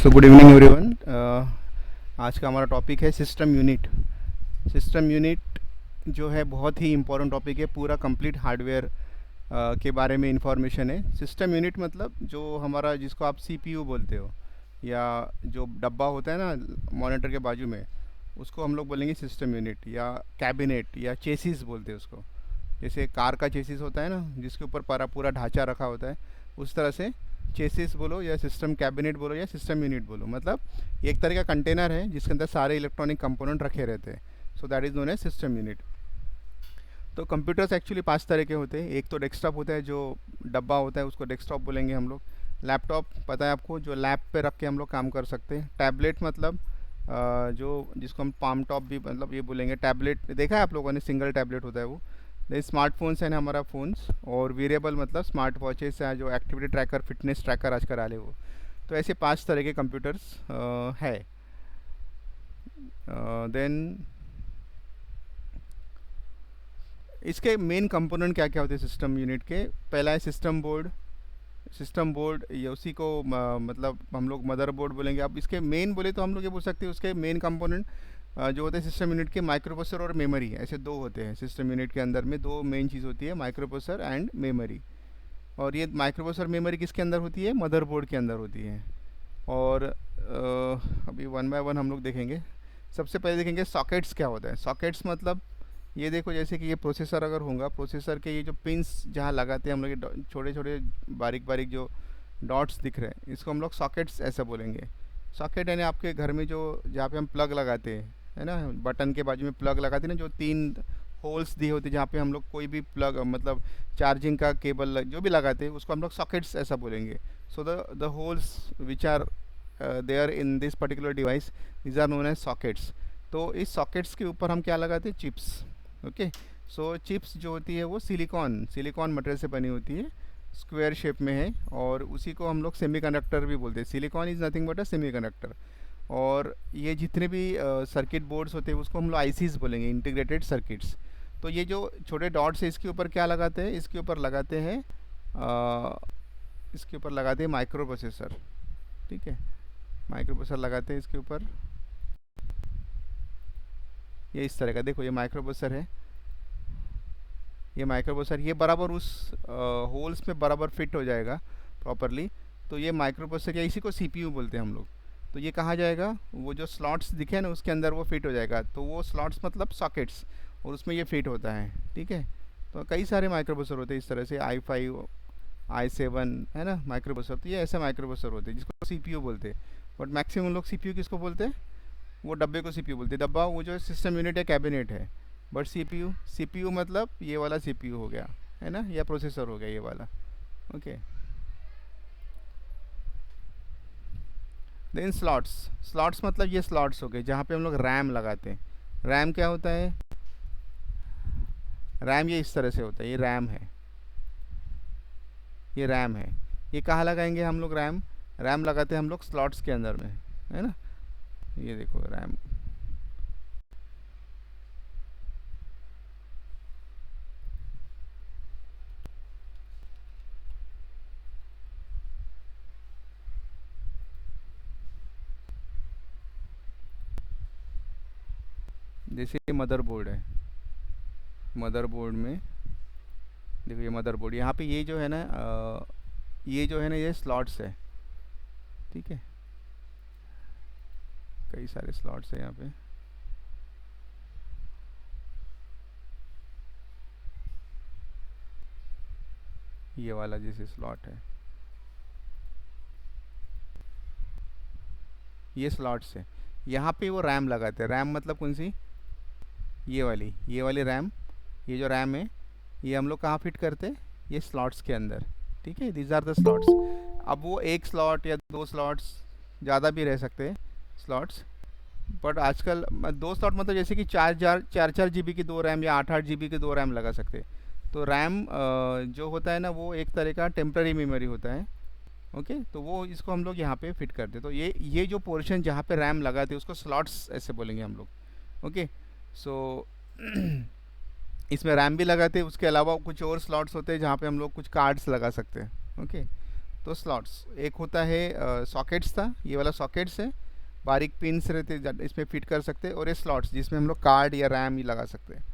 So good evening everyone. आज का हमारा टॉपिक है सिस्टम यूनिट। सिस्टम यूनिट जो है बहुत ही इम्पोर्टेंट टॉपिक है। पूरा कंप्लीट हार्डवेयर के बारे में इंफॉर्मेशन है। सिस्टम यूनिट मतलब जो हमारा, जिसको आप सीपीयू बोलते हो, या जो डब्बा होता है ना मॉनिटर के बाजू में, उसको हम लोग बोलेंगे सिस्टम यूनिट, या कैबिनेट, या चेसिस बोलते हैं उसको। जैसे कार का चेसिस होता है ना, जिसके ऊपर पूरा पूरा ढांचा रखा होता है, उस तरह से चेसिस बोलो या सिस्टम कैबिनेट बोलो या सिस्टम यूनिट बोलो, मतलब एक तरह का कंटेनर है जिसके अंदर सारे इलेक्ट्रॉनिक कंपोनेंट रखे रहते हैं। So that is known as system unit. तो कंप्यूटर्स एक्चुअली 5 तरह के होते हैं। एक तो डेस्कटॉप होता है, जो डब्बा होता है उसको डेस्कटॉप बोलेंगे हम लोग। लैपटॉप पता है आपको, जो लैप पे रख के हम लोग काम कर सकते हैं। टैबलेट मतलब जो जिसको हम पाम टॉप भी मतलब ये बोलेंगे। टैबलेट देखा है आप लोगों ने, सिंगल टैबलेट होता है वो। स्मार्टफोन्स है ना हमारा फ़ोन्स। और वेरिएबल मतलब स्मार्ट वॉचेस है, जो एक्टिविटी ट्रैकर, फिटनेस ट्रैकर आजकल आ रहे वो। तो ऐसे 5 तरह के कंप्यूटर्स है। देन इसके मेन कंपोनेंट क्या क्या होते हैं सिस्टम यूनिट के। पहला है सिस्टम बोर्ड। सिस्टम बोर्ड ये उसी को मतलब हम लोग मदरबोर्ड बोलेंगे। अब इसके मेन बोले तो हम लोग ये बोल सकते हैं उसके मेन कंपोनेंट जो होते हैं सिस्टम यूनिट के, माइक्रो प्रोसेसर और मेमोरी। ऐसे दो होते हैं सिस्टम यूनिट के अंदर में। दो मेन चीज़ होती है, माइक्रो प्रोसेसर एंड मेमोरी। और ये माइक्रो प्रोसेसर मेमोरी किसके अंदर होती है? मदरबोर्ड के अंदर होती है। और अभी वन बाय वन हम लोग देखेंगे। सबसे पहले देखेंगे सॉकेट्स क्या होता है। सॉकेट्स मतलब ये देखो, जैसे कि ये प्रोसेसर अगर होगा, प्रोसेसर के ये जो पिंस जहाँ लगाते हैं हम लोग, ये छोटे छोटे बारीक बारीक जो डॉट्स दिख रहे हैं, इसको हम लोग सॉकेट्स ऐसा बोलेंगे। सॉकेट यानी आपके घर में जो, जहाँ पे हम प्लग लगाते हैं, है ना, बटन के बाजू में प्लग लगाते हैं ना, जो 3 होल्स दिए होते हैं जहाँ पे हम लोग कोई भी प्लग मतलब चार्जिंग का केबल जो भी लगाते हैं, उसको हम लोग सॉकेट्स ऐसा बोलेंगे। So the holes which are there in this particular device, these are known as sockets. तो इस सॉकेट्स के ऊपर हम क्या लगाते हैं? चिप्स। ओके। सो चिप्स जो होती है वो सिलिकॉन मटेरियल से बनी होती है, स्क्वायर शेप में है, और उसी को हम लोग सेमीकंडक्टर भी बोलते हैं। Silicon is nothing but a semiconductor. और ये जितने भी सर्किट बोर्ड्स होते हैं उसको हम लोग आईसीज बोलेंगे, इंटीग्रेटेड सर्किट्स। तो ये जो छोटे डॉट्स है इसके ऊपर क्या लगाते हैं? इसके ऊपर लगाते हैं इसके ऊपर लगाते हैं माइक्रो प्रोसेसर। ठीक है, माइक्रो प्रोसेसर लगाते हैं इसके ऊपर। ये इस तरह का देखो, ये माइक्रो प्रोसेसर है, ये माइक्रो प्रोसेसर, ये बराबर उस होल्स में बराबर फिट हो जाएगा प्रॉपरली। तो ये माइक्रो प्रोसेसर, या इसी को सीपीयू बोलते हैं हम लोग। तो ये कहाँ जाएगा? वो जो स्लॉट्स दिखे ना उसके अंदर वो फिट हो जाएगा। तो वो स्लॉट्स मतलब सॉकेट्स, और उसमें ये फिट होता है। ठीक है। तो कई सारे माइक्रो प्रोसेसर होते हैं इस तरह से, i5, i7, है ना माइक्रो प्रोसेसर। तो ये ऐसे माइक्रो प्रोसेसर होते हैं जिसको सीपीयू बोलते हैं। बट मैक्सिमम लोग सीपीयू किसको बोलते हैं? वो डब्बे को सीपीयू बोलते हैं। डब्बा वो जो सिस्टम यूनिट है, कैबिनेट है। बट सीपीयू मतलब ये वाला सीपीयू हो गया, है ना, या प्रोसेसर हो गया ये वाला। ओके। देन स्लॉट्स मतलब ये स्लॉट्स हो गए जहाँ पे हम लोग रैम लगाते हैं। रैम क्या होता है? रैम ये इस तरह से होता है, ये रैम है, ये रैम है। ये कहाँ लगाएंगे हम लोग? रैम रैम लगाते हैं हम लोग स्लॉट्स के अंदर में, है ना। ये देखो रैम, जैसे ये मदरबोर्ड है। मदरबोर्ड में देखो, ये मदरबोर्ड, यहाँ पे ये जो है ना ये जो है ना, ये स्लॉट्स है। ठीक है, कई सारे स्लॉट्स है यहाँ पे। ये वाला जैसे स्लॉट है, ये स्लॉट्स है। यहाँ पे वो रैम लगाते हैं। रैम मतलब कौन सी? ये वाली रैम। ये जो रैम है ये हम लोग कहाँ फिट करते हैं? ये स्लॉट्स के अंदर। ठीक है, दीज आर द स्लॉट्स। अब वो एक स्लॉट या 2 स्लॉट्स, ज़्यादा भी रह सकते हैं स्लॉट्स। बट आजकल 2 स्लॉट मतलब जैसे कि 4 जीबी की 2 रैम या 8 जीबी की 2 रैम लगा सकते हैं। तो रैम जो होता है ना, वो एक तरह का टेम्प्रेरी मेमोरी होता है। ओके। तो वो इसको हम लोग यहाँ पे फिट करते हैं। तो ये जो पोर्शन जहाँ पे रैम लगाते हैं उसको स्लॉट्स ऐसे बोलेंगे हम लोग। ओके। सो इसमें रैम भी लगाते हैं, उसके अलावा कुछ और स्लॉट्स होते हैं जहाँ पे हम लोग कुछ कार्ड्स लगा सकते हैं। ओके। तो स्लॉट्स एक होता है सॉकेट्स था, ये वाला सॉकेट्स है, बारीक पिन्स रहते इसमें फिट कर सकते हैं, और ये स्लॉट्स जिसमें हम लोग कार्ड या रैम ही लगा सकते हैं।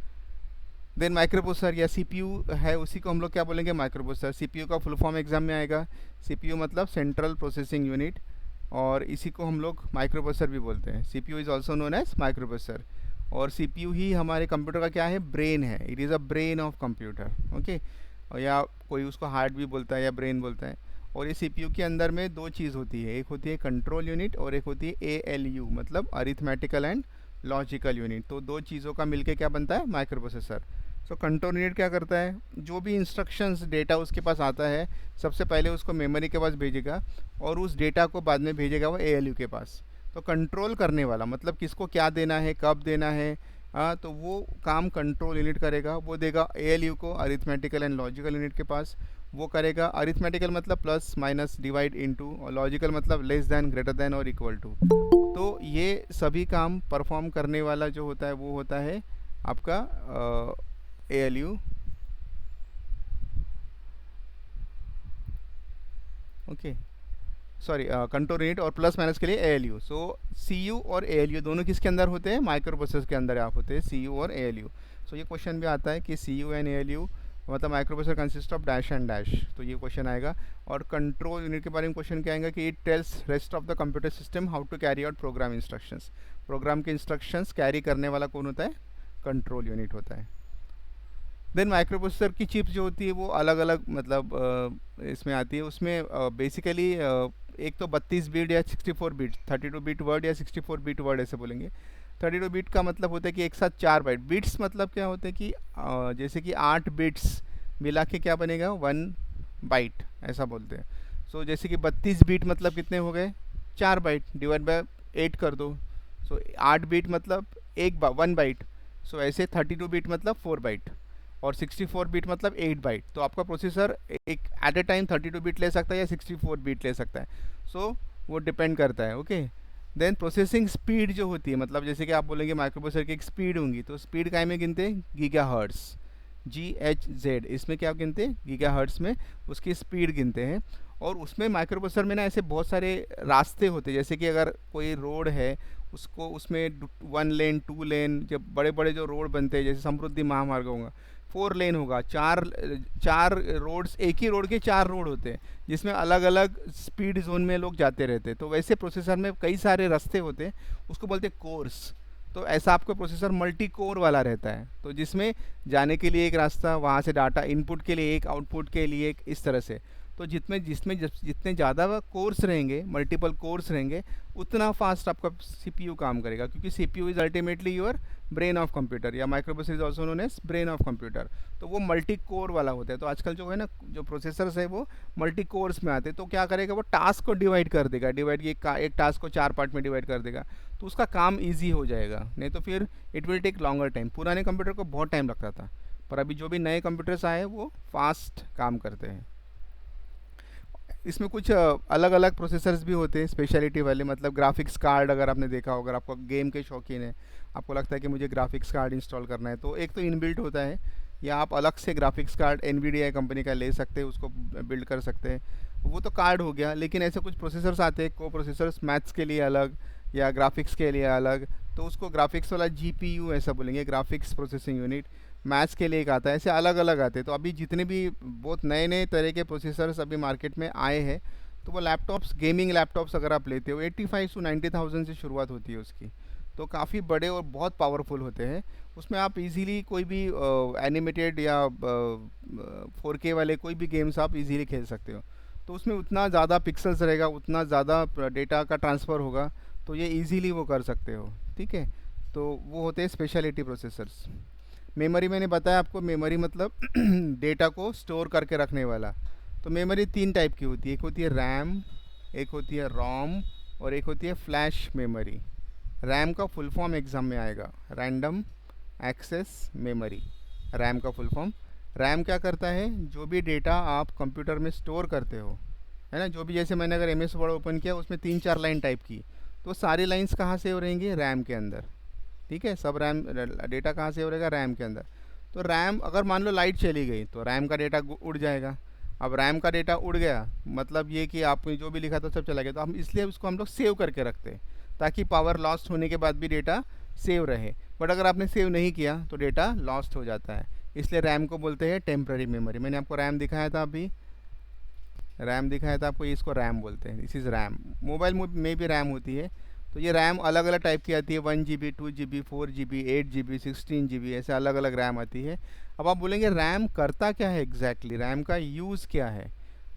देन माइक्रो या सीपीयू है, उसी को हम लोग क्या बोलेंगे, माइक्रो। सीपीयू का फुल फॉर्म एग्जाम में आएगा। सीपीयू मतलब सेंट्रल प्रोसेसिंग यूनिट, और इसी को हम लोग माइक्रो भी बोलते हैं। CPU is also known as micro. और सीपीयू ही हमारे कंप्यूटर का क्या है, ब्रेन है। It is a brain of computer, okay. और या कोई उसको हार्ट भी बोलता है या ब्रेन बोलता है। और ये सीपीयू के अंदर में दो चीज़ होती है, एक होती है कंट्रोल यूनिट और एक होती है एएलयू, मतलब अरिथमेटिकल एंड लॉजिकल यूनिट। तो दो चीज़ों का मिलके क्या बनता है, micro processor. So control unit क्या करता है, जो भी इंस्ट्रक्शंस डेटा उसके पास आता है, सबसे पहले उसको मेमोरी के पास भेजेगा, और उस डेटा को बाद में भेजेगा वो एएलयू के पास। तो कंट्रोल करने वाला मतलब किसको क्या देना है, कब देना है, तो वो काम कंट्रोल यूनिट करेगा। वो देगा एएलयू को, अरिथमेटिकल एंड लॉजिकल यूनिट के पास। वो करेगा अरिथमेटिकल मतलब प्लस माइनस डिवाइड इनटू, और लॉजिकल मतलब लेस देन, ग्रेटर देन और इक्वल टू। तो ये सभी काम परफॉर्म करने वाला जो होता है वो होता है आपका ALU, okay, sorry control unit, और प्लस माइनस के लिए एएलयू। सो सीयू और एएलयू दोनों किसके अंदर होते हैं, माइक्रो प्रोसेसर के अंदर आप होते हैं, सीयू और एएलयू। सो ये क्वेश्चन भी आता है कि सीयू एंड एएलयू मतलब micro processor consist of dash and dash, तो ये क्वेश्चन आएगा। और कंट्रोल यूनिट के बारे में क्वेश्चन क्या आएगा कि it tells rest of the computer system how to carry out program instructions. Program के इंस्ट्रक्शंस कैरी करने वाला कौन होता है, कंट्रोल यूनिट होता है। देन माइक्रो प्रोसेसर की चिप्स जो होती है वो अलग अलग मतलब इसमें आती है। उसमें बेसिकली एक तो 32 बिट या 64 बिट, 32 बिट वर्ड या 64 बिट वर्ड ऐसे बोलेंगे। 32 बिट का मतलब होता है कि एक साथ 4 बाइट। बिट्स मतलब क्या होता है कि जैसे कि 8 बिट्स मिला के क्या बनेगा, 1 बाइट ऐसा बोलते हैं। सो जैसे कि 32 बिट मतलब कितने हो गए, 4 बाइट, डिवाइड बाय 8 कर दो। सो 8 बिट मतलब 1 बाइट। सो ऐसे 32 बिट मतलब 4 बाइट, और 64 बिट मतलब 8 बाइट। तो आपका प्रोसेसर एक एट ए टाइम 32 बिट ले सकता है या 64 बिट ले सकता है। सो वो डिपेंड करता है, ओके। देन प्रोसेसिंग स्पीड जो होती है, मतलब जैसे कि आप बोलेंगे माइक्रो प्रोसेसर की एक स्पीड होंगी, तो स्पीड काय में गिनते हैं, गीगा हर्ट्स, GHz, इसमें क्या गिनते हैं, गीगा हर्ट्स में उसकी स्पीड गिनते हैं। और उसमें माइक्रो प्रोसेसर में ना ऐसे बहुत सारे रास्ते होते हैं, जैसे कि अगर कोई रोड है उसको उसमें 1 लेन 2 लेन, जब बड़े बड़े जो रोड बनते हैं जैसे समृद्धि महामार्ग होगा 4 लेन होगा, चार रोड्स, एक ही रोड के 4 रोड होते हैं जिसमें अलग अलग स्पीड जोन में लोग जाते रहते हैं। तो वैसे प्रोसेसर में कई सारे रास्ते होते हैं, उसको बोलते हैं कोर्स। तो ऐसा आपका प्रोसेसर मल्टी कोर वाला रहता है, तो जिसमें जाने के लिए एक रास्ता, वहाँ से डाटा इनपुट के लिए एक, आउटपुट के लिए एक, इस तरह से। तो जितने ज़्यादा कोर्स रहेंगे, मल्टीपल कोर्स रहेंगे, उतना फास्ट आपका सीपीयू काम करेगा, क्योंकि CPU is ultimately your brain of computer, या microprocessor is also known as brain of computer. तो वो मल्टी कोर वाला होता है। तो आजकल जो है ना, जो प्रोसेसर्स है वो मल्टी कोर्स में आते हैं। तो क्या करेगा, वो टास्क को डिवाइड कर देगा, एक टास्क को 4 पार्ट में डिवाइड कर देगा, तो उसका काम ईजी हो जाएगा। नहीं तो फिर it will take longer time. पुराने कंप्यूटर को बहुत टाइम लगता था, पर अभी जो भी नए कंप्यूटर्स आए हैं वो फास्ट काम करते हैं। इसमें कुछ अलग अलग प्रोसेसर्स भी होते हैं स्पेशलिटी वाले, मतलब ग्राफिक्स कार्ड, अगर आपने देखा हो, अगर आपको गेम के शौकीन है, आपको लगता है कि मुझे ग्राफिक्स कार्ड इंस्टॉल करना है, तो एक तो इनबिल्ट होता है, या आप अलग से ग्राफिक्स कार्ड एनवीडिया कंपनी का ले सकते हैं, उसको बिल्ड कर सकते हैं, वो तो कार्ड हो गया। लेकिन ऐसे कुछ प्रोसेसर्स आते हैं, को प्रोसेसर्स, मैथ्स के लिए अलग या ग्राफिक्स के लिए अलग, तो उसको ग्राफिक्स वाला GPU ऐसा बोलेंगे, ग्राफिक्स प्रोसेसिंग यूनिट। मैथ्स के लिए एक आता है, ऐसे अलग अलग आते हैं। तो अभी जितने भी बहुत नए नए तरह के प्रोसेसर्स अभी मार्केट में आए हैं, तो वो लैपटॉप्स, गेमिंग लैपटॉप्स अगर आप लेते हो, 85 to 90,000 से शुरुआत होती है उसकी। तो काफ़ी बड़े और बहुत पावरफुल होते हैं। उसमें आप इजीली कोई भी एनिमेटेड या 4K वाले कोई भी गेम्स आप इजीली खेल सकते हो। तो उसमें उतना ज़्यादा पिक्सल्स रहेगा, उतना ज़्यादा डेटा का ट्रांसफ़र होगा, तो ये इजीली वो कर सकते हो, ठीक है। तो वो होते हैं स्पेशलिटी प्रोसेसर्स। मेमोरी मैंने बताया आपको, मेमोरी मतलब डेटा को स्टोर करके रखने वाला। तो मेमोरी 3 टाइप की होती है, एक होती है रैम, एक होती है रोम, और एक होती है फ्लैश मेमोरी। रैम का फुल फॉर्म एग्जाम में आएगा, रैंडम एक्सेस मेमोरी, रैम का फुल फॉर्म। रैम क्या करता है, जो भी डेटा आप कंप्यूटर में स्टोर करते हो, है ना, जो भी, जैसे मैंने अगर MS वर्ड ओपन किया, उसमें 3-4 लाइन टाइप की, तो सारी लाइंस कहाँ से हो रहेंगी, रैम के अंदर, ठीक है। सब रैम डेटा कहाँ से हो रहेगा, रैम के अंदर। तो रैम, अगर मान लो लाइट चली गई तो रैम का डेटा उड़ जाएगा। अब रैम का डेटा उड़ गया, मतलब ये कि आपने जो भी लिखा था सब चला गया, तो हम इसलिए उसको हम लोग सेव करके रखते हैं ताकि पावर लॉस्ट होने के बाद भी डेटा सेव रहे। बट अगर आपने सेव नहीं किया तो डेटा लॉस्ट हो जाता है, इसलिए रैम को बोलते हैं टेम्प्रेरी मेमोरी। मैंने आपको रैम दिखाया था अभी, रैम दिखाया था आपको, इसको रैम बोलते हैं, दिस इज़ रैम। मोबाइल में भी रैम होती है, तो ये रैम अलग अलग टाइप की आती है, 1 GB, 2 GB, 4 GB, 8 GB, 16 GB, ऐसे अलग अलग रैम आती है। अब आप बोलेंगे रैम करता क्या है एग्जैक्टली, रैम का यूज़ क्या है।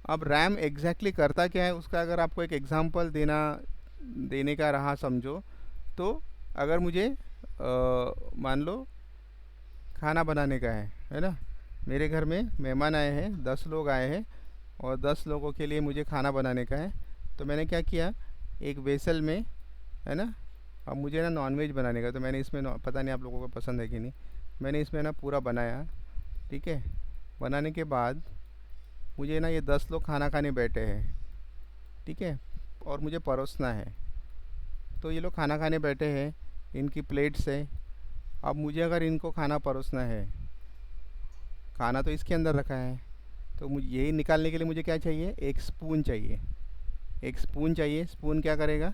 अब रैम एग्जैक्टली करता क्या है उसका अगर आपको एक एग्जांपल देने का रहा समझो, तो अगर मुझे मान लो खाना बनाने का है ना, मेरे घर में मेहमान आए हैं, 10 लोग आए हैं और 10 लोगों के लिए मुझे खाना बनाने का है। तो मैंने क्या किया, एक वेसल में, है ना, अब मुझे ना नॉनवेज बनाने का, तो मैंने इसमें पता नहीं आप लोगों को पसंद है कि नहीं, मैंने इसमें ना पूरा बनाया, ठीक है। बनाने के बाद मुझे ना ये 10 लोग खाना खाने बैठे हैं, ठीक है, और मुझे परोसना है। तो ये लोग खाना खाने बैठे हैं, इनकी प्लेट्स है। अब मुझे अगर इनको खाना परोसना है, खाना तो इसके अंदर रखा है, तो मुझे यही निकालने के लिए मुझे क्या चाहिए, एक स्पून चाहिए, एक स्पून चाहिए। स्पून क्या करेगा,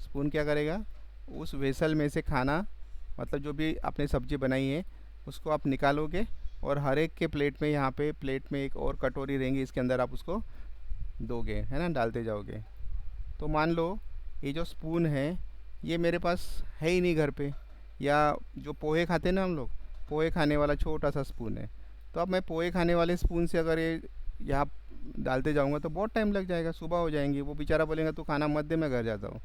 स्पून क्या करेगा, उस वेसल में से खाना, मतलब जो भी आपने सब्ज़ी बनाई है उसको आप निकालोगे और हर एक के प्लेट में, यहाँ पे प्लेट में एक और कटोरी रहेंगी, इसके अंदर आप उसको दोगे, है ना, डालते जाओगे। तो मान लो ये जो स्पून है ये मेरे पास है ही नहीं घर पे, या जो पोहे खाते हैं ना हम लोग, पोहे खाने वाला छोटा सा स्पून है, तो अब मैं पोहे खाने वाले स्पून से अगर ये यहाँ डालते जाऊँगा तो बहुत टाइम लग जाएगा, सुबह हो जाएंगी, वो बेचारा बोलेगा तू खाना मत दे मैं घर जाता हूँ।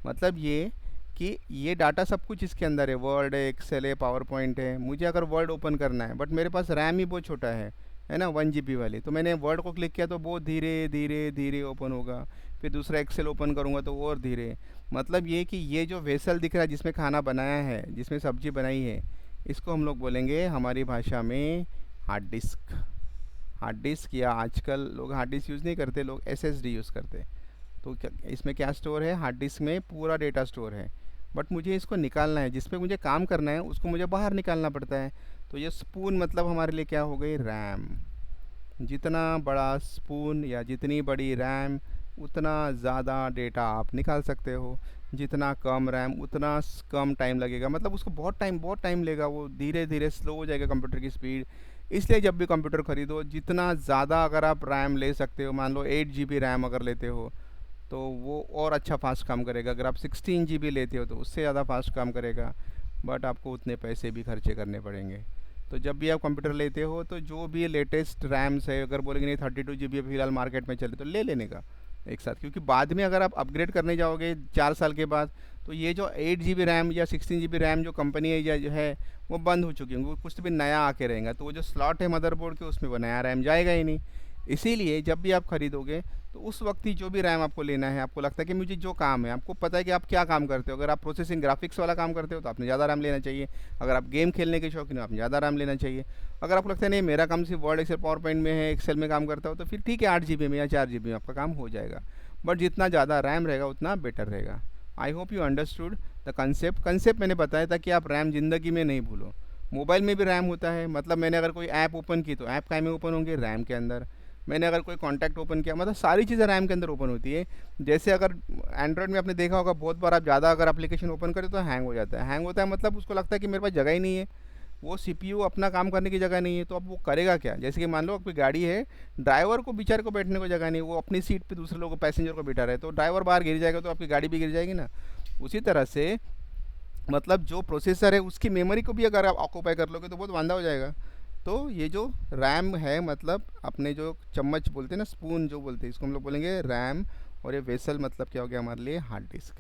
मतलब ये कि ये डाटा सब कुछ इसके अंदर है, वर्ड है, एक्सेल है, पावर पॉइंट है। मुझे अगर वर्ड ओपन करना है बट मेरे पास रैम ही बहुत छोटा है ना, 1 GB वाली, तो मैंने वर्ड को क्लिक किया तो बहुत धीरे धीरे धीरे ओपन होगा, फिर दूसरा एक्सेल ओपन करूँगा तो और धीरे। मतलब ये कि ये जो वेसल दिख रहा है जिसमें खाना बनाया है, जिसमें सब्जी बनाई है, इसको हम लोग बोलेंगे हमारी भाषा में हार्ड डिस्क। हार्ड डिस्क, या आजकल लोग हार्ड डिस्क यूज़ नहीं करते, लोग SSD यूज़ करते। तो इसमें क्या स्टोर है, हार्ड डिस्क में पूरा डेटा स्टोर है। बट मुझे इसको निकालना है, जिस पे मुझे काम करना है उसको मुझे बाहर निकालना पड़ता है। तो ये स्पून मतलब हमारे लिए क्या हो गई, रैम। जितना बड़ा स्पून या जितनी बड़ी रैम उतना ज़्यादा डेटा आप निकाल सकते हो, जितना कम रैम उतना कम टाइम लगेगा, मतलब उसको बहुत टाइम लेगा, वो धीरे धीरे स्लो हो जाएगा कंप्यूटर की स्पीड। इसलिए जब भी कंप्यूटर ख़रीदो जितना ज़्यादा अगर आप रैम ले सकते हो, मान लो 8 GB रैम अगर लेते हो तो वो और अच्छा फास्ट काम करेगा। अगर आप 16 GB लेते हो तो उससे ज़्यादा फास्ट काम करेगा, बट आपको उतने पैसे भी खर्चे करने पड़ेंगे। तो जब भी आप कंप्यूटर लेते हो तो जो भी लेटेस्ट रैम्स है, अगर बोलेंगे नहीं 32 GB फिलहाल मार्केट में चले तो ले लेने का एक साथ, क्योंकि बाद में अगर आप अपग्रेड करने जाओगे 4 साल के बाद तो ये जो 8 GB रैम या 16 GB रैम जो कंपनी है या जो है वो बंद हो चुकी होंगी, वो कुछ भी नया आके रहेगा, तो वो जो स्लॉट है मदरबोर्ड के उसमें वो नया रैम जाएगा ही नहीं। इसीलिए जब भी आप खरीदोगे तो उस वक्त ही जो भी रैम आपको लेना है, आपको लगता है कि मुझे जो काम है, आपको पता है कि आप क्या काम करते हो, अगर आप प्रोसेसिंग ग्राफिक्स वाला काम करते हो तो आपने ज़्यादा रैम लेना चाहिए, अगर आप गेम खेलने के शौकीन हो आपने ज़्यादा रैम लेना चाहिए, अगर आपको लगता है नहीं मेरा काम सिर्फ वर्ड एक्सेल पावर पॉइंट में है, एक्सेल में काम करता हो, तो फिर ठीक है 8 GB में या 4 GB में आपका काम हो जाएगा। बट जितना ज़्यादा रैम रहेगा उतना बेटर रहेगा। I hope you understood the concept मैंने बताया था कि आप रैम ज़िंदगी में नहीं भूलो। मोबाइल में भी रैम होता है, मतलब मैंने अगर कोई ऐप ओपन की तो ऐप काय में ओपन होंगे, रैम के अंदर। मैंने अगर कोई कॉन्टैक्ट ओपन किया, मतलब सारी चीज़ें रैम के अंदर ओपन होती है। जैसे अगर एंड्रॉयड में आपने देखा होगा बहुत बार आप ज़्यादा अगर एप्लीकेशन ओपन करें तो हैंग हो जाता है। हैंग होता है मतलब उसको लगता है कि मेरे पास जगह ही नहीं है, वो सीपीयू अपना काम करने की जगह नहीं है, तो अब वो करेगा क्या। जैसे कि मान लो आपकी गाड़ी है, ड्राइवर को बेचारे को बैठने को जगह नहीं, वो अपनी सीट पे दूसरे लोगों पैसेंजर को बैठा रहे, तो ड्राइवर बाहर गिर जाएगा तो आपकी गाड़ी भी गिर जाएगी ना। उसी तरह से मतलब जो प्रोसेसर है उसकी मेमोरी को भी अगर आप ऑक्यूपाई कर लोगे तो बहुत वांदा हो जाएगा। तो ये जो रैम है, मतलब अपने जो चम्मच बोलते हैं ना, स्पून जो बोलते हैं, इसको हम लोग बोलेंगे रैम। और ये वेसल मतलब क्या हो गया हमारे लिए, हार्ड डिस्क।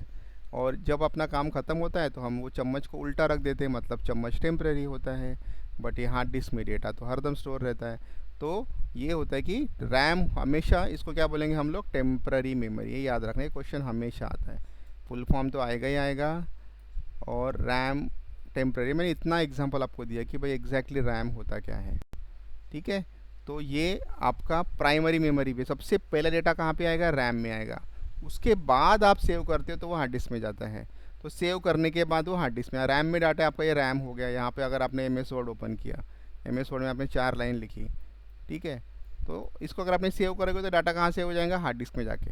और जब अपना काम ख़त्म होता है तो हम वो चम्मच को उल्टा रख देते हैं, मतलब चम्मच टेम्प्रेरी होता है, बट ये हार्ड डिस्क में डेटा तो हरदम स्टोर रहता है। तो ये होता है कि रैम हमेशा, इसको क्या बोलेंगे हम लोग, टेम्प्रेरी मेमोरी। ये याद रखना, ये क्वेश्चन हमेशा आता है, फुल फॉर्म तो आएगा ही आएगा। और रैम टेम्प्रेरी, मैंने इतना एग्जांपल आपको दिया कि भाई एग्जैक्टली रैम होता क्या है, ठीक है। तो ये आपका प्राइमरी मेमोरी पे सबसे पहला डेटा कहाँ पे आएगा, रैम में आएगा। उसके बाद आप सेव करते हो तो वो हार्ड डिस्क में जाता है, तो सेव करने के बाद वो हार्ड डिस्क में, रैम में डाटा आपका ये रैम हो गया। यहाँ पे अगर आपने MS वर्ड ओपन किया, MS वर्ड में आपने 4 लाइन लिखी, ठीक है, तो इसको अगर आपने सेव करोगे तो डाटा कहाँ सेव हो जाएगा, हार्ड डिस्क में जाके।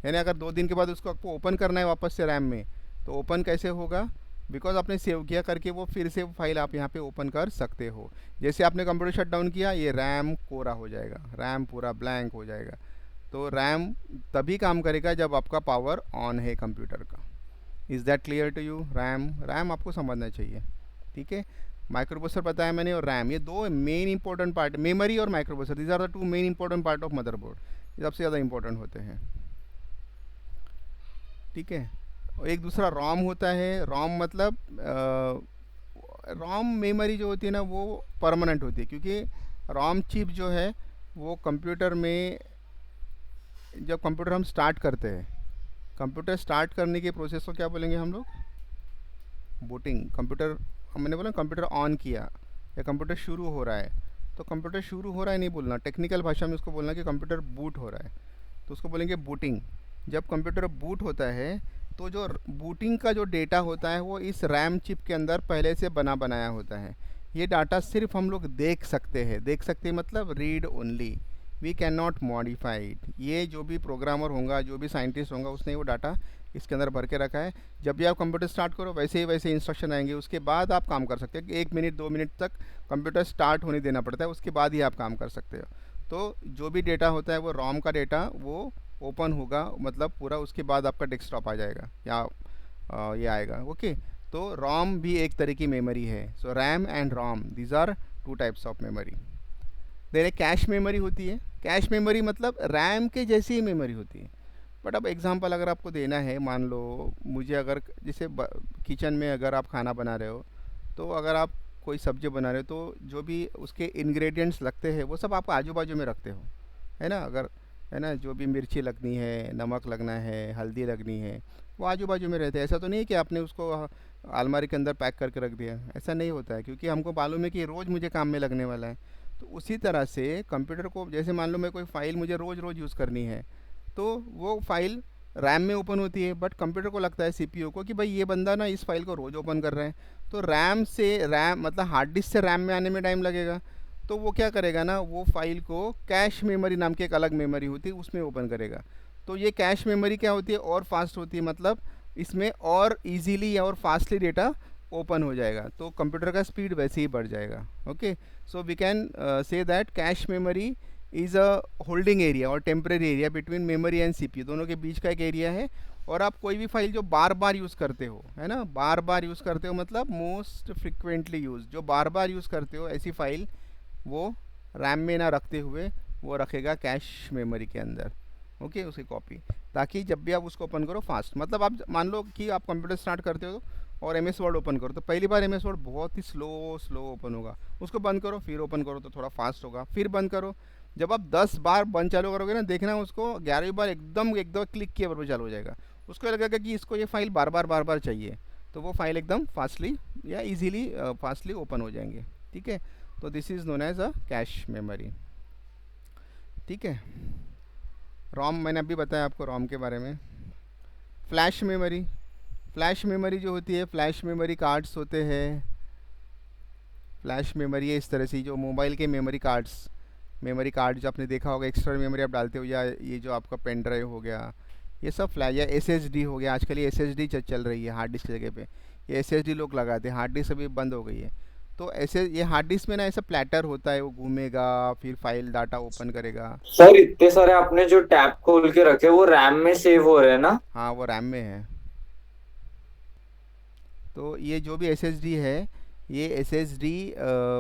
यानी अगर 2 दिन के बाद उसको आपको ओपन करना है वापस से रैम में, तो ओपन कैसे होगा, बिकॉज आपने सेव किया करके वो फिर से फाइल आप यहाँ पे ओपन कर सकते हो। जैसे आपने कंप्यूटर शट डाउन किया, ये रैम कोरा हो जाएगा, रैम पूरा ब्लैंक हो जाएगा। तो रैम तभी काम करेगा जब आपका पावर ऑन है कंप्यूटर का। Is that clear to you? RAM RAM आपको समझना चाहिए, ठीक है। माइक्रो प्रोसेसर बताया मैंने, और रैम, ये दो मेन इंपॉर्टेंट पार्ट, मेमोरी और micro processor, these are the two main important part of motherboard, ये सबसे ज़्यादा इंपॉर्टेंट होते हैं, ठीक है। और एक दूसरा रोम होता है। रोम मतलब रोम मेमोरी जो होती है ना वो परमानेंट होती है, क्योंकि रोम चिप जो है वो कंप्यूटर में, जब कंप्यूटर हम स्टार्ट करते हैं, कंप्यूटर स्टार्ट करने के प्रोसेस को क्या बोलेंगे हम लोग, बूटिंग। कंप्यूटर, मैंने बोला कंप्यूटर ऑन किया या कंप्यूटर शुरू हो रहा है, तो कंप्यूटर शुरू हो रहा है नहीं बोलना, टेक्निकल भाषा में उसको बोलना कि कंप्यूटर बूट हो रहा है, तो उसको बोलेंगे बूटिंग। जब कंप्यूटर बूट होता है तो जो बूटिंग का जो डेटा होता है वो इस रैम चिप के अंदर पहले से बना बनाया होता है। ये डाटा सिर्फ हम लोग देख सकते हैं, देख सकते हैं मतलब read only, we can not modify it. ये जो भी प्रोग्रामर होगा, जो भी साइंटिस्ट होगा, उसने वो डाटा इसके अंदर भर के रखा है। जब भी आप कंप्यूटर स्टार्ट करो वैसे ही वैसे इंस्ट्रक्शन आएंगे, उसके बाद आप काम कर सकते हैं। 1 मिनट 2 मिनट तक कंप्यूटर स्टार्ट होने देना पड़ता है, उसके बाद ही आप काम कर सकते हो। तो जो भी डेटा होता है वो रोम का डेटा वो ओपन होगा, मतलब पूरा, उसके बाद आपका डेस्कटॉप आ जाएगा या ये आएगा, ओके। तो रोम भी एक तरह की मेमोरी है। So RAM and ROM, these are two types of memory. Then एक कैश मेमोरी होती है। कैश मेमोरी मतलब रैम के जैसी ही मेमोरी होती है, बट अब एग्जांपल अगर आपको देना है, मान लो मुझे अगर जैसे किचन में अगर आप खाना बना रहे हो, तो अगर आप कोई सब्जी बना रहे हो तो जो भी उसके इंग्रेडिएंट्स लगते हैं वो सब आप आजू बाजू में रखते हो, है ना। अगर, है ना, जो भी मिर्ची लगनी है, नमक लगना है, हल्दी लगनी है, वो आजू बाजू में रहते हैं। ऐसा तो नहीं कि आपने उसको अलमारी के अंदर पैक करके रख दिया, ऐसा नहीं होता है, क्योंकि हमको मालूम है कि रोज़ मुझे काम में लगने वाला है। तो उसी तरह से कंप्यूटर को, जैसे मान लो मैं कोई फ़ाइल मुझे रोज़ रोज़ यूज़ करनी है, तो वो फाइल रैम में ओपन होती है, बट कंप्यूटर को लगता है, सीपीयू को, कि भाई ये बंदा ना इस फाइल को रोज़ ओपन कर रहा है, तो रैम से, रैम मतलब हार्ड डिस्क से रैम में आने में टाइम लगेगा। तो वो क्या करेगा ना, वो फाइल को कैश मेमोरी नाम की एक अलग मेमोरी होती है उसमें ओपन करेगा। तो ये कैश मेमोरी क्या होती है, और फास्ट होती है, मतलब इसमें और इजीली और फास्टली डेटा ओपन हो जाएगा, तो कंप्यूटर का स्पीड वैसे ही बढ़ जाएगा, okay. So we can say that cache memory is a holding area और temporary area between memory and CPU, दोनों के बीच का एक एरिया है। और आप कोई भी फाइल जो बार बार यूज़ करते हो, है ना, बार बार यूज़ करते हो मतलब मोस्ट फ्रिक्वेंटली यूज़, जो बार बार यूज़ करते हो, ऐसी फाइल वो रैम में ना रखते हुए वो रखेगा कैश मेमोरी के अंदर, ओके, उसकी कॉपी, ताकि जब भी आप उसको ओपन करो फास्ट। मतलब आप मान लो कि आप कंप्यूटर स्टार्ट करते हो और एम एस वर्ड ओपन करो, तो पहली बार एम एस वर्ड बहुत ही स्लो स्लो ओपन होगा, उसको बंद करो फिर ओपन करो तो थोड़ा फास्ट होगा, फिर बंद करो। जब आप 10 बार बंद चालू करोगे ना, देखना उसको 11वीं बार एकदम एकदम क्लिक किया बराबर चालू हो जाएगा। उसको लगेगा कि इसको ये फाइल बार बार चाहिए, तो वो फाइल एकदम फास्टली या इजीली फास्टली ओपन हो जाएंगे, ठीक है। तो this is known as a cache memory, ठीक है। रोम मैंने अभी बताया आपको रोम के बारे में। फ्लैश मेमोरी, फ्लैश मेमोरी जो होती है, फ्लैश मेमोरी कार्ड्स होते हैं। फ्लैश मेमोरी है इस तरह से, जो मोबाइल के मेमोरी कार्ड्स, मेमोरी कार्ड जो आपने देखा होगा, एक्स्ट्रा मेमोरी आप डालते हो, या ये जो आपका पेन ड्राइव हो गया, ये सब फ्लैश, या एसएसडी हो गया, आजकल ये एसएसडी चल रही है हार्ड डिस्क की जगह पे, ये एसएसडी लोग लगाते हैं, हार्ड डिस्क अभी बंद हो गई है। तो ऐसे ये हार्ड डिस्क में ना ऐसा प्लेटर होता है, वो घूमेगा फिर फाइल डाटा ओपन करेगा। सर इतने सारे आपने जो टैब खोल के रखे वो रैम में सेव हो रहे हैं ना? हाँ वो रैम में है। तो ये जो भी एसएसडी है, ये एसएसडी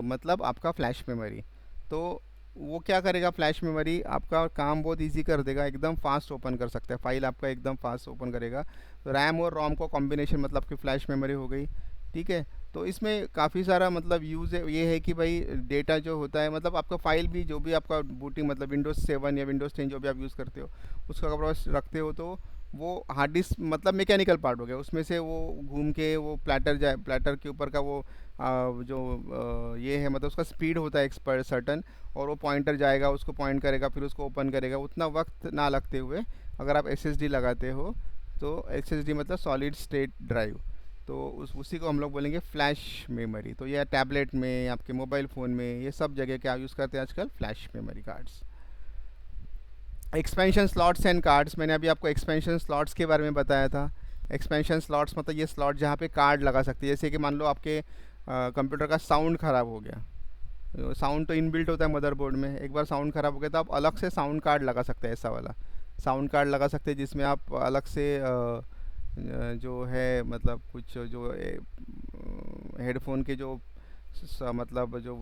मतलब आपका फ्लैश मेमोरी, तो वो क्या करेगा, फ्लैश मेमोरी आपका काम बहुत इजी कर देगा, एकदम फास्ट ओपन कर सकता है फाइल, आपका एकदम फास्ट ओपन करेगा। तो रैम और रोम को कॉम्बिनेशन मतलब कि फ्लैश मेमोरी हो गई, ठीक है। तो इसमें काफ़ी सारा मतलब यूज़ है, ये है कि भाई डेटा जो होता है, मतलब आपका फाइल भी जो भी आपका बूटिंग, मतलब विंडोज़ 7 या विंडोज़ 10 जो भी आप यूज़ करते हो, उसका अगर रखते हो, तो वो हार्ड डिस्क मतलब मैकेनिकल पार्ट हो गया, उसमें से वो घूम के वो प्लेटर जाए, प्लेटर के ऊपर का वो ये है, मतलब उसका स्पीड होता है एक्सपर्ट सर्टन, और वो पॉइंटर जाएगा, उसको पॉइंट करेगा, फिर उसको ओपन करेगा, उतना वक्त ना लगते हुए अगर आप एसएसडी लगाते हो, तो एसएसडी मतलब सॉलिड स्टेट ड्राइव, तो उसी को हम लोग बोलेंगे फ्लैश मेमोरी। तो यह टैबलेट में, आपके मोबाइल फ़ोन में, ये सब जगह क्या यूज़ करते हैं आजकल, flash memory cards, expansion slots and cards, मैंने अभी आपको एक्सपेंशन स्लॉट्स के बारे में बताया था। एक्सपेंशन स्लॉट्स मतलब ये स्लॉट जहाँ पे कार्ड लगा सकते हैं, जैसे कि मान लो आपके कंप्यूटर का साउंड ख़राब हो गया। साउंड तो इनबिल्ट होता है मदरबोर्ड में, एक बार साउंड ख़राब हो गया तो आप अलग से साउंड कार्ड लगा सकते हैं, ऐसा वाला साउंड कार्ड लगा सकते हैं जिसमें आप अलग से जो है मतलब कुछ जो हेडफोन के जो मतलब जो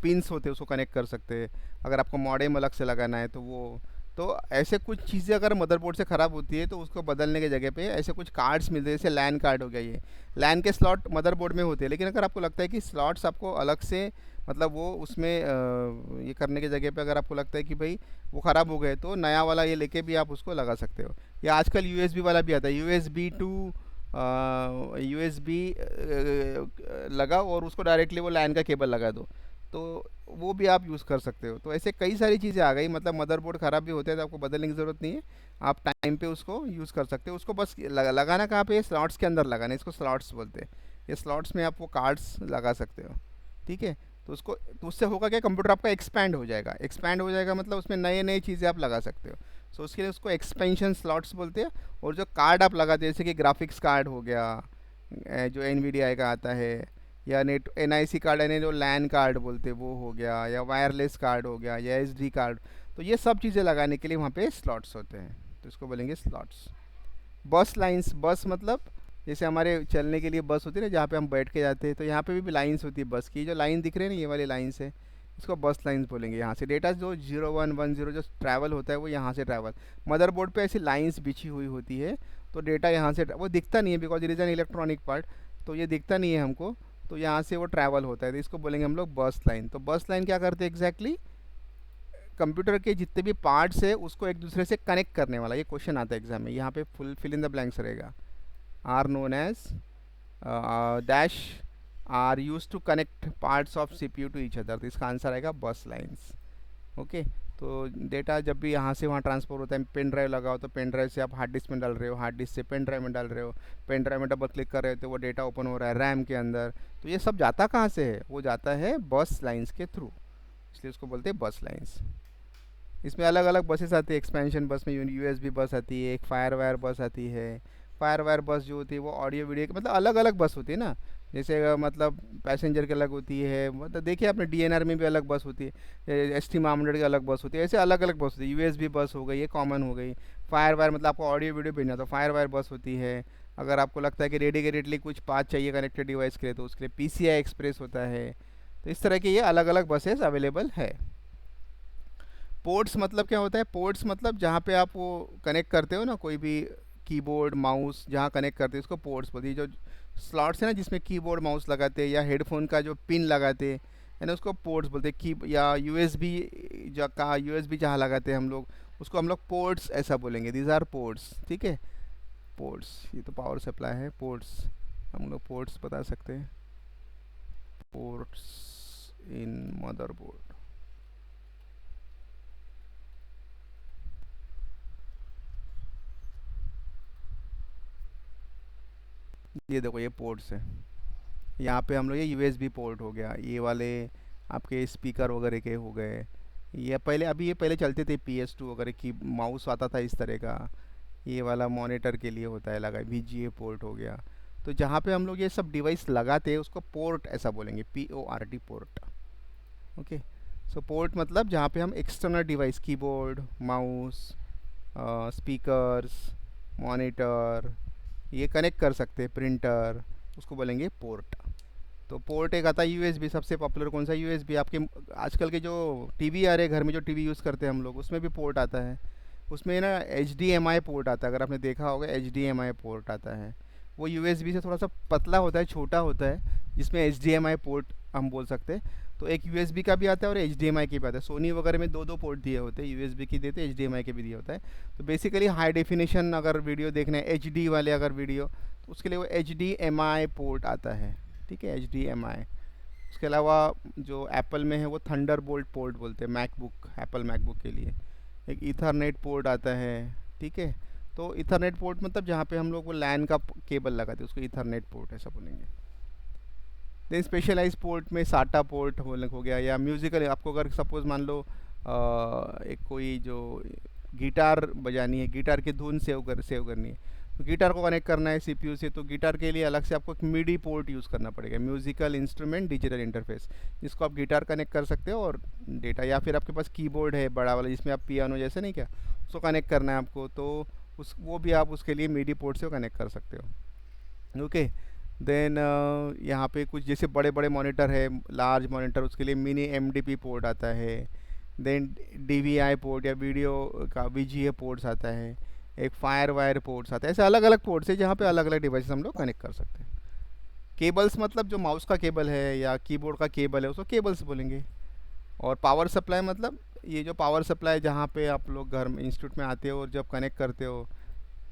पिंस होते हैं उसको कनेक्ट कर सकते हैं। अगर आपको मॉडेम अलग से लगाना है तो वो, तो ऐसे कुछ चीज़ें अगर मदरबोर्ड से ख़राब होती है तो उसको बदलने के जगह पे ऐसे कुछ कार्ड्स मिलते हैं, जैसे लैन कार्ड हो गया। ये लैन के स्लॉट मदरबोर्ड में होते हैं, लेकिन अगर आपको लगता है कि स्लॉट्स आपको अलग से मतलब वो उसमें ये करने की जगह पे अगर आपको लगता है कि भाई वो ख़राब हो गए तो नया वाला ये लेके भी आप उसको लगा सकते हो। या आजकल यूएसबी वाला भी आता है, यूएसबी टू यूएसबी लगाओ और उसको डायरेक्टली वो लैन का केबल लगा दो, तो वो भी आप यूज़ कर सकते हो। तो ऐसे कई सारी चीज़ें आ गई, मतलब मदरबोर्ड ख़राब भी होते हैं तो आपको बदलने की ज़रूरत नहीं है, आप टाइम पे उसको यूज़ कर सकते हो। उसको बस लगाना कहाँ पे, स्लॉट्स के अंदर लगाना है, इसको स्लॉट्स बोलते हैं। ये स्लॉट्स में आप वो कार्ड्स लगा सकते हो, ठीक है। तो उसको, तो उससे होगा क्या, कंप्यूटर आपका एक्सपैंड हो जाएगा। एक्सपैंड हो जाएगा मतलब उसमें नए नए चीज़ें आप लगा सकते हो। सो उसके लिए उसको एक्सपेंशन स्लॉट्स बोलते हैं। और जो कार्ड आप लगाते हैं जैसे कि ग्राफिक्स कार्ड हो गया, जो एनवीडिया का आता है, या नेट एनआईसी कार्ड यानी जो लैन कार्ड बोलते हैं वो हो गया, या वायरलेस कार्ड हो गया, या एसडी कार्ड, तो ये सब चीज़ें लगाने के लिए वहाँ पे स्लॉट्स होते हैं, तो इसको बोलेंगे स्लॉट्स। बस लाइंस, बस मतलब जैसे हमारे चलने के लिए बस होती है ना जहाँ पे हम बैठ के जाते हैं, तो यहाँ पे भी लाइंस होती है बस की। जो लाइन दिख रही है ना, ये वाली लाइंस है, इसको बस लाइंस बोलेंगे। यहाँ से डेटा जो 0110 जो ट्रैवल होता है वो यहाँ से ट्रैवल, मदरबोर्ड पे ऐसी लाइंस बिछी हुई होती है, तो डेटा यहाँ से वो दिखता नहीं है because it is an electronic part, तो ये दिखता नहीं है हमको, तो यहाँ से वो ट्रैवल होता है, तो इसको बोलेंगे हम लोग बस लाइन। तो बस लाइन क्या करते हैं एग्जैक्टली, कंप्यूटर के जितने भी पार्ट्स है उसको एक दूसरे से कनेक्ट करने वाला। ये क्वेश्चन आता है एग्जाम में, यहाँ पे full fill in the blanks रहेगा। Are known as dash are used to connect parts of CPU to each other, तो इसका आंसर आएगा बस लाइंस। ओके, तो डेटा जब भी यहाँ से वहाँ ट्रांसफर होता है, पेन ड्राइव लगाओ तो पेन ड्राइव से आप हार्ड डिस्क में डाल रहे हो, हार्ड डिस्क से पेन ड्राइव में डाल रहे हो, पेन ड्राइव में डबल क्लिक कर रहे हो तो वो डेटा ओपन हो रहा है रैम के अंदर, तो ये सब जाता कहाँ से है, वो जाता है बस लाइंस के थ्रू, इसलिए उसको बोलते हैं बस लाइंस। इसमें अलग अलग बसेस आती है, एक्सपेंशन बस में यूएसबी बस आती है, एक फायर वायर बस आती है। फायर वायर बस जो होती है वो ऑडियो वीडियो की मतलब अलग अलग बस होती है ना, जैसे मतलब पैसेंजर की अलग होती है, मतलब देखिए आपने डीएनआर में भी अलग बस होती है, एसटी मामलेट की अलग बस होती है, ऐसे अलग अलग बस होती है। यूएसबी बस हो गई, ये कॉमन हो गई। फायर वायर मतलब आपको ऑडियो वीडियो भेजना तो फायर वायर बस होती है। अगर आपको लगता है कि डेडिकेटेडली कुछ पाथ चाहिए कनेक्टेड डिवाइस के लिए तो उसके लिए पीसीआई एक्सप्रेस होता है। तो इस तरह के ये अलग अलग बसेस अवेलेबल है। पोर्ट्स मतलब क्या होता है, पोर्ट्स मतलब जहाँ पे आप वो कनेक्ट करते हो ना कोई भी कीबोर्ड माउस, जहाँ कनेक्ट करते हैं उसको पोर्ट्स बोलते हैं। जो स्लॉट्स है ना जिसमें कीबोर्ड माउस लगाते हैं, या हेडफोन का जो पिन लगाते हैं है ना, उसको पोर्ट्स बोलते हैं। की या यूएसबी का यूएसबी जहाँ लगाते हैं हम लोग, उसको हम लोग पोर्ट्स ऐसा बोलेंगे, दीज आर पोर्ट्स, ठीक है। पोर्ट्स, ये तो पावर सप्लाई है, पोर्ट्स हम लोग पोर्ट्स बता सकते हैं, पोर्ट्स इन मदरबोर्ड। ये देखो ये पोर्ट्स है, यहाँ पे हम लोग ये यूएसबी पोर्ट हो गया, ये वाले आपके स्पीकर वगैरह के हो गए। ये पहले, अभी ये पहले चलते थे PS2 वगैरह की, माउस आता था इस तरह का, ये वाला मॉनिटर के लिए होता है लगा, VGA पोर्ट हो गया। तो जहाँ पे हम लोग ये सब डिवाइस लगाते हैं उसको पोर्ट ऐसा बोलेंगे, PORT पोर्ट। ओके, सो पोर्ट मतलब जहाँ पे हम external device, keyboard mouse speakers monitor ये कनेक्ट कर सकते हैं, प्रिंटर, उसको बोलेंगे पोर्ट। तो पोर्ट एक आता है यूएसबी, सबसे पॉपुलर कौन सा यूएसबी, आपके आजकल के जो टीवी आ रहे हैं घर में, जो टीवी यूज़ करते हैं हम लोग, उसमें भी पोर्ट आता है। उसमें ना HDMI पोर्ट आता है, अगर आपने देखा होगा HDMI पोर्ट आता है। वो यूएसबी से थोड़ा सा पतला होता है, छोटा होता है, जिसमें HDMI पोर्ट हम बोल सकते हैं। तो एक यूएसबी का भी आता है और HDMI के भी आता है। सोनी वगैरह में दो दो पोर्ट दिए होते हैं, यूएसबी की देते, HDMI के भी दिया होता है। तो बेसिकली हाई डेफिनेशन अगर वीडियो देखना है, HD वाले अगर वीडियो, तो उसके लिए वो HDMI पोर्ट आता है, ठीक है, HDMI। उसके अलावा जो एप्पल में है वो थंडरबोल्ट पोर्ट बोलते हैं, मैकबुक, एप्पल मैकबुक के लिए। एक ईथरनेट पोर्ट आता है, ठीक है। तो ईथरनेट पोर्ट मतलब जहाँ पे हम लोग वो लैन का केबल लगाते हैं उसको ईथरनेट पोर्ट ऐसा बोलेंगे। देन स्पेशलाइज पोर्ट में साटा पोर्ट हो गया, या म्यूज़िकल, आपको अगर सपोज़ मान लो एक कोई जो गिटार बजानी है, गिटार की धुन सेव करनी है, तो गिटार को कनेक्ट करना है सीपीयू से, तो गिटार के लिए अलग से आपको एक मिडी पोर्ट यूज़ करना पड़ेगा, म्यूजिकल इंस्ट्रूमेंट डिजिटल इंटरफेस, जिसको आप गिटार कनेक्ट कर सकते हो और डेटा, या फिर आपके पास कीबोर्ड है बड़ा वाला जिसमें आप पियानो जैसे नहीं क्या, उसको कनेक्ट करना है आपको, तो उस वो भी आप उसके लिए मिडी पोर्ट से कनेक्ट कर सकते हो। ओके। देन यहाँ पे कुछ जैसे बड़े बड़े मॉनिटर है, लार्ज मॉनिटर, उसके लिए मिनी एमडीपी पोर्ट आता है। देन डीवीआई पोर्ट या वीडियो का वीजीए पोर्ट्स आता है, एक फायर वायर पोर्ट्स आता है, ऐसे अलग अलग पोर्ट्स है जहाँ पे अलग अलग डिवाइस हम लोग कनेक्ट कर सकते हैं। केबल्स मतलब जो माउस का केबल है या कीबोर्ड का केबल है उसको केबल्स बोलेंगे। और पावर सप्लाई मतलब ये जो पावर सप्लाई जहाँ पे आप लोग घर में इंस्टीट्यूट में आते हो और जब कनेक्ट करते हो,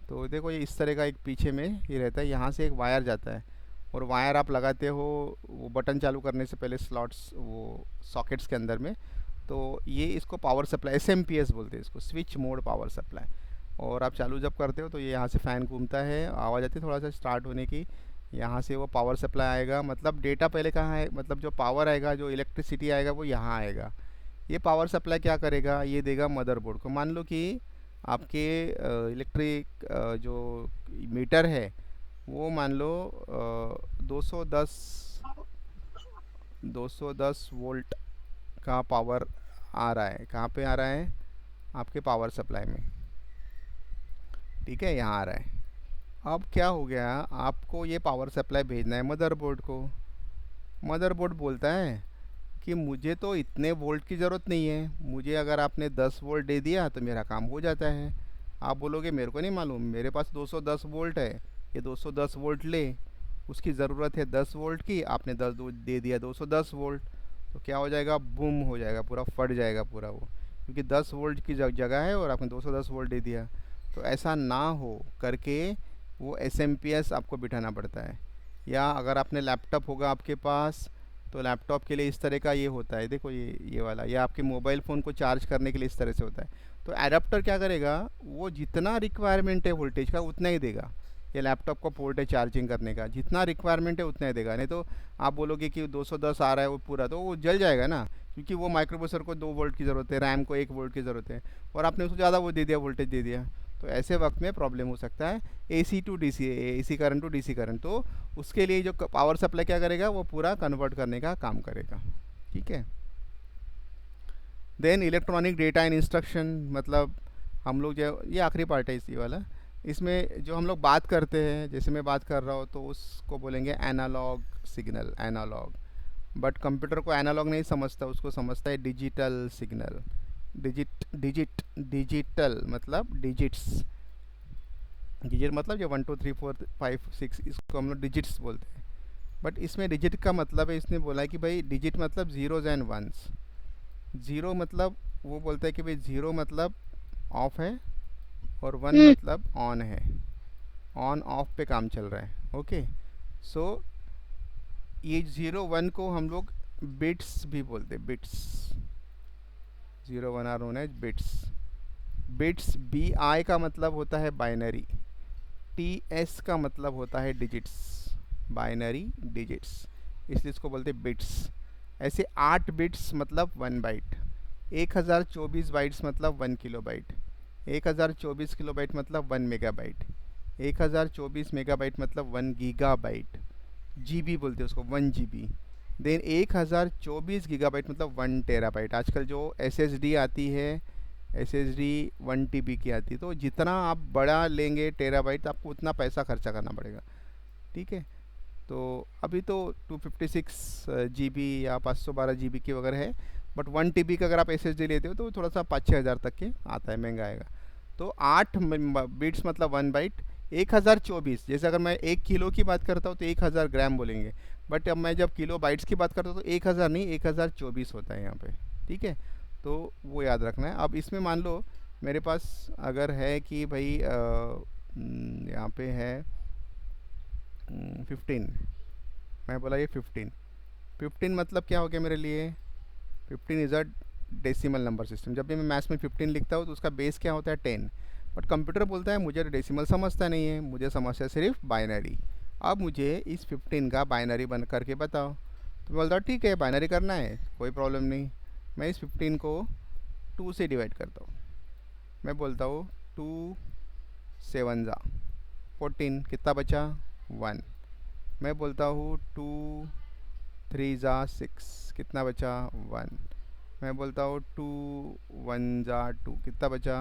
तो देखो ये इस तरह का एक पीछे में ये रहता है, यहाँ से एक वायर जाता है और वायर आप लगाते हो वो बटन चालू करने से पहले स्लॉट्स वो सॉकेट्स के अंदर में, तो ये इसको पावर सप्लाई एस बोलते हैं इसको, स्विच मोड पावर सप्लाई। और आप चालू जब करते हो तो ये यहाँ से फ़ैन घूमता है, आवाज़ आती है थोड़ा सा स्टार्ट होने की, यहाँ से वो पावर सप्लाई आएगा, मतलब डेटा पहले कहाँ है, मतलब जो पावर आएगा जो इलेक्ट्रिसिटी आएगा वो यहाँ आएगा। ये पावर सप्लाई क्या करेगा, ये देगा मदरबोर्ड को। मान लो कि आपके इलेक्ट्रिक जो मीटर है वो मान लो 210 210 वोल्ट का पावर आ रहा है, कहाँ पे आ रहा है, आपके पावर सप्लाई में, ठीक है, यहाँ आ रहा है। अब क्या हो गया, आपको ये पावर सप्लाई भेजना है मदरबोर्ड को। मदरबोर्ड बोलता है कि मुझे तो इतने वोल्ट की ज़रूरत नहीं है, मुझे अगर आपने 10 वोल्ट दे दिया तो मेरा काम हो जाता है। आप बोलोगे मेरे को नहीं मालूम, मेरे पास 210 वोल्ट है, ये 210 वोल्ट ले, उसकी ज़रूरत है 10 वोल्ट की, आपने 10 दे दिया 210 वोल्ट, तो क्या हो जाएगा, बूम हो जाएगा, पूरा फट जाएगा पूरा वो, क्योंकि 10 वोल्ट की जगह है और आपने 210 वोल्ट दे दिया। तो ऐसा ना हो करके वो एस आपको बिठाना पड़ता है। या अगर आपने लैपटॉप होगा आपके पास, तो लैपटॉप के लिए इस तरह का ये होता है, देखो ये वाला, या आपके मोबाइल फ़ोन को चार्ज करने के लिए इस तरह से होता है। तो एडाप्टर क्या करेगा, वो जितना रिक्वायरमेंट है वोल्टेज का उतना ही देगा। ये लैपटॉप का पोर्ट है चार्जिंग करने का, जितना रिक्वायरमेंट है उतना ही देगा, नहीं तो आप बोलोगे कि 210 आ रहा है वो पूरा, तो वो जल जाएगा ना, क्योंकि वो माइक्रो प्रोसेसर को 2 वोल्ट की ज़रूरत है, रैम को 1 वोल्ट की ज़रूरत है, और आपने उसको ज़्यादा वो दे दिया, वोल्टेज दे दिया, तो ऐसे वक्त में प्रॉब्लम हो सकता है। AC to DC, AC current to DC current, तो उसके लिए जो पावर सप्लाई क्या करेगा, वो पूरा कन्वर्ट करने का काम करेगा, ठीक है। Then electronic data and instruction, मतलब हम लोग जो ये आखिरी पार्ट है इसी वाला, इसमें जो हम लोग बात करते हैं, जैसे मैं बात कर रहा हूँ तो उसको बोलेंगे analog signal, analog. But computer को एनालॉग नहीं समझता, उसको समझता है डिजिटल सिग्नल। डिजिटल मतलब डिजिट्स, डिजिट मतलब जो 1 2 3 4 5 6, इसको हम लोग डिजिट्स बोलते हैं। बट इसमें डिजिट का मतलब है, इसने बोला है कि भाई डिजिट मतलब ज़ीरोज़ एंड वंस। ज़ीरो मतलब वो बोलता है कि भाई ज़ीरो मतलब ऑफ है और वन मतलब ऑन है, ऑन ऑफ पे काम चल रहा है। ओके, सो ये 0 1 को हम लोग बिट्स भी बोलते हैं, bits. 0 1 are known as bits. Bits B I का मतलब होता है बाइनरी, टी एस का मतलब होता है डिजिट्स, बाइनरी डिजिट्स, इसलिए इसको बोलते हैं बिट्स। ऐसे 8 बिट्स मतलब 1 बाइट, 1024 बाइट्स मतलब 1 किलोबाइट, 1024 किलोबाइट मतलब 1 मेगाबाइट, 1024 मेगाबाइट मतलब 1 गीगाबाइट, जीबी बोलते हैं उसको, 1 जीबी। देन 1024 गीगाबाइट मतलब 1 टेराबाइट। आजकल जो एसएसडी आती है, एसएसडी 1 टीबी की आती है, तो जितना आप बड़ा लेंगे टेराबाइट, आपको उतना पैसा खर्चा करना पड़ेगा, ठीक है। तो अभी तो 256 जीबी या 512 जीबी की वगैरह है, बट 1 टीबी का अगर आप एसएसडी लेते हो तो थोड़ा सा 5-6 हज़ार तक के आता है, महंगा आएगा। तो 8 बिट्स मतलब 1 बाइट। 1024, जैसे अगर मैं 1 किलो की बात करता हूँ तो 1000 ग्राम बोलेंगे, बट अब मैं जब किलो बाइट्स की बात करता हूँ तो 1000 नहीं, 1024 होता है यहाँ पे, ठीक है। तो वो याद रखना है। अब इसमें मान लो मेरे पास अगर है कि भाई यहाँ पे है 15, मैं बोला ये 15 मतलब क्या हो गया मेरे लिए, 15 is a decimal number system. जब भी मैं मैथ्स में 15 लिखता हूँ तो उसका बेस क्या होता है 10, बट कंप्यूटर बोलता है मुझे डेसिमल समझता नहीं है, मुझे समझता है सिर्फ बाइनरी। अब मुझे इस 15 का बाइनरी बन करके बताओ, तो बोलता हूँ ठीक है बाइनरी करना है, कोई प्रॉब्लम नहीं। मैं इस 15 को 2 से डिवाइड करता हूँ, मैं बोलता हूँ 2 7 ज़ा 14, कितना बचा 1। मैं बोलता हूँ 2 3 ज़ा 6, कितना बचा 1। मैं बोलता हूँ 2 1 ज़ा 2, कितना बचा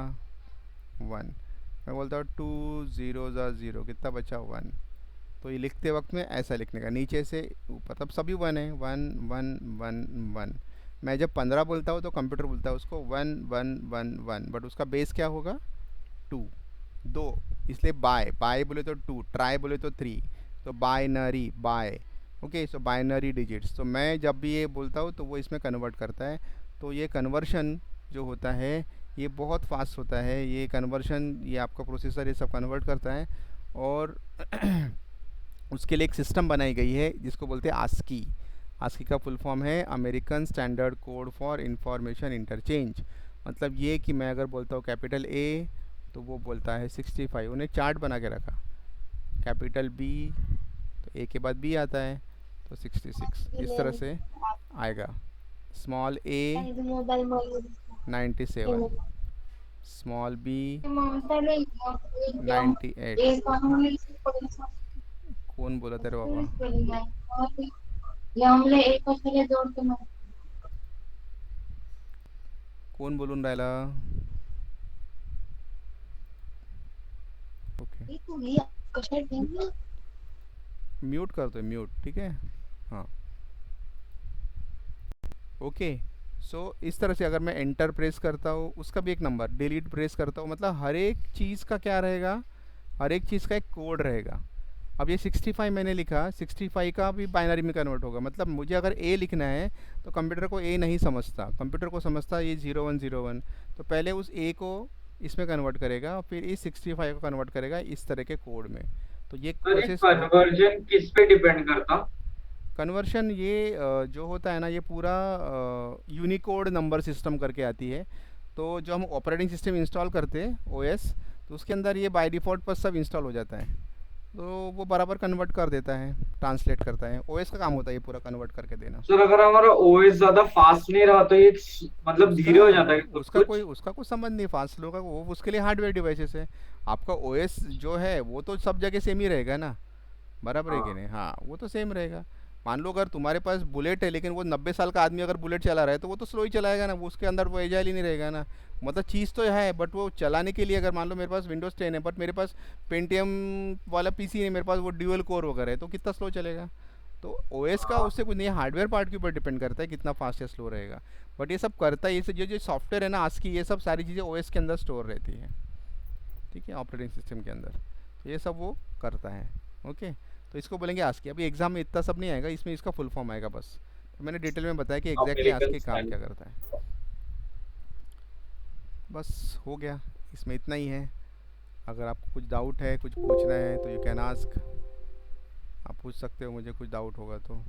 1। मैं बोलता हूँ 2 0 ज़ा 0, कितना बचा 1। तो ये लिखते वक्त में ऐसा लिखने का, नीचे से ऊपर, तब सभी 1 है, 1 1 1 1। मैं जब 15 बोलता हूँ तो कंप्यूटर बोलता है उसको 1 1 1 1, बट उसका बेस क्या होगा 2, 2। इसलिए बाय, बाय बोले तो 2, ट्राई बोले तो 3, तो बाइनरी बाय। ओके, सो बाइनरी डिजिट्स, तो मैं जब भी ये बोलता हूँ तो वो इसमें कन्वर्ट करता है। तो ये कन्वर्शन जो होता है ये बहुत फास्ट होता है, ये कन्वर्शन, ये आपका प्रोसेसर ये सब कन्वर्ट करता है। और उसके लिए एक सिस्टम बनाई गई है जिसको बोलते हैं आस्की। आस्की का फुल फॉर्म है American standard code for information interchange. मतलब ये कि मैं अगर बोलता हूँ कैपिटल ए तो वो बोलता है 65। उन्हें चार्ट बना के रखा, कैपिटल बी तो ए के बाद बी आता है तो 66 इस तरह से आएगा। स्मॉल ए 97, स्मॉल बी 98। कौन बोला तेरे बाबा? कोण बोलून राहिला? ओके, म्यूट करतोय, म्यूट, ठीक है। हाँ, ओके। सो इस तरह से अगर मैं एंटर प्रेस करता हूँ उसका भी एक नंबर, डिलीट प्रेस करता हूँ, मतलब हर एक चीज़ का क्या रहेगा, हर एक चीज़ का एक कोड रहेगा। अब ये 65 मैंने लिखा, 65 का भी बाइनरी में कन्वर्ट होगा। मतलब मुझे अगर ए लिखना है तो कंप्यूटर को ए नहीं समझता, कंप्यूटर को समझता है ये 0101। तो पहले उस ए को इसमें कन्वर्ट करेगा, फिर इस 65 को कन्वर्ट करेगा इस तरह के कोड में। तो ये तो ये प्रोसेस बहुत। कन्वर्जन किस पे डिपेंड करता? कन्वर्शन ये जो होता है ना, ये पूरा यूनिकोड नंबर सिस्टम करके आती है। तो जो हम ऑपरेटिंग सिस्टम इंस्टॉल करते हैं ओएस, तो उसके अंदर ये बाय डिफ़ॉल्ट पर सब इंस्टॉल हो जाता है। तो वो बराबर कन्वर्ट कर देता है, ट्रांसलेट करता है। ओएस का काम होता है ये पूरा कन्वर्ट करके देना। सर अगर हमारा ओएस ज्यादा फास्ट नहीं रहा तो ये मतलब उसका धीरे हो जाता है सब कुछ? उसका कुछ संबंध नहीं फास्ट स्लो का, वो उसके लिए हार्डवेयर डिवाइसेस है। आपका ओएस जो है वो तो सब जगह सेम ही रहेगा ना, बराबर है कि हाँ। नहीं? हाँ, वो तो सेम रहेगा। मान लो अगर तुम्हारे पास बुलेट है लेकिन वो 90 साल का आदमी अगर बुलेट चला रहा है तो वो तो स्लो ही चलाएगा ना, वो उसके अंदर वो एजाइल ही नहीं रहेगा ना। मतलब चीज़ तो है बट वो चलाने के लिए, अगर मान लो मेरे पास विंडोज़ 10 है बट मेरे पास पेंटियम वाला पीसी है, मेरे पास वो ड्यूअल कोर वगैरह है, तो कितना स्लो चलेगा? तो ओएस का उससे कुछ नहीं है, हार्डवेयर पार्ट के ऊपर डिपेंड करता है कितना फास्ट या स्लो रहेगा। बट ये सब करता है, ये जो सॉफ्टवेयर है ना आज की, ये सब सारी चीज़ें ओएस के अंदर स्टोर रहती है, ठीक है, ऑपरेटिंग सिस्टम के अंदर। तो ये सब वो करता है। ओके, तो इसको बोलेंगे आस्की। अभी एग्जाम में इतना सब नहीं आएगा, इसमें इसका फुल फॉर्म आएगा बस। तो मैंने डिटेल में बताया कि एग्जैक्टली अमेरिकन आस्की काम स्टैंड। क्या करता है। बस हो गया, इसमें इतना ही है। अगर आपको कुछ डाउट है, कुछ पूछना है तो यू कैन आस्क, आप पूछ सकते हो मुझे, कुछ डाउट होगा तो।